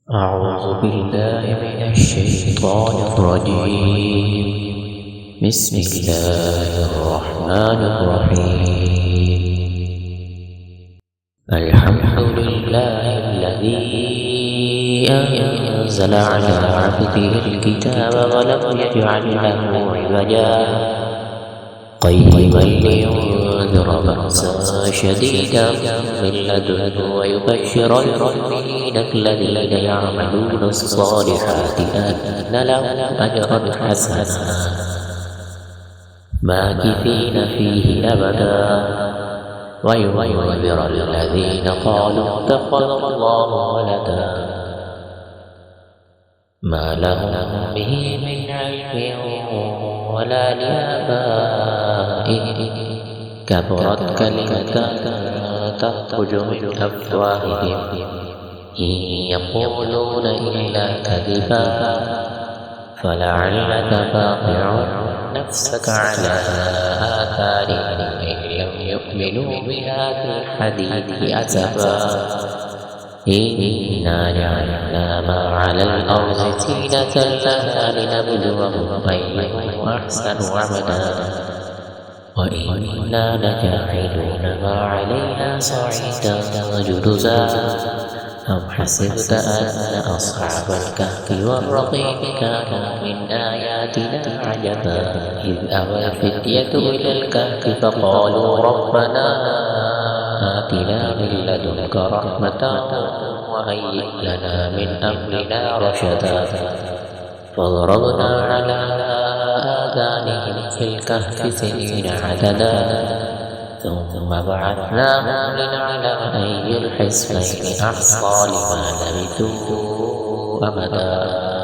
أعوذ بالله من الشيطان الرجيم. بسم الله الرحمن الرحيم. الحمد لله الذي أنزل على عبده الكتاب ولم يجعل له عوجا قيما لينذر بأسا شديدا من لدنه ويبشر المؤمنين الذين يعملون الصالحات أن لهم أجرا حسنا ماكثين فيه أبدا وينذر الذين قالوا اتخذ الله ولدا ما لهم به من علم ولا لآبائهم كبرت كلمة تخرج من أفواههم إن يقولون إلا كذبا فلعلك باقع نفسك على آثارهم إن لم يؤمنوا بهذا الحديث أسفا إنا جعلنا ما على الأرض زينة لها لنبلوهم أيهم أحسن عملا وإنا لجاعلون ما عليها صعيدا جرزا أم حسبت أن أصحاب الكهف والرقيم كانوا من آياتنا عجبا إذ أوى الفتية إلى الكهف فقالوا ربنا آتنا من لدنك رحمة وهيئ لنا من أمرنا رشدا فضربنا على آذانهم في الكهف سنين عددا ثم بعثناهم لنعلم أي الحزبين أحصى لما لبثوا أمدا.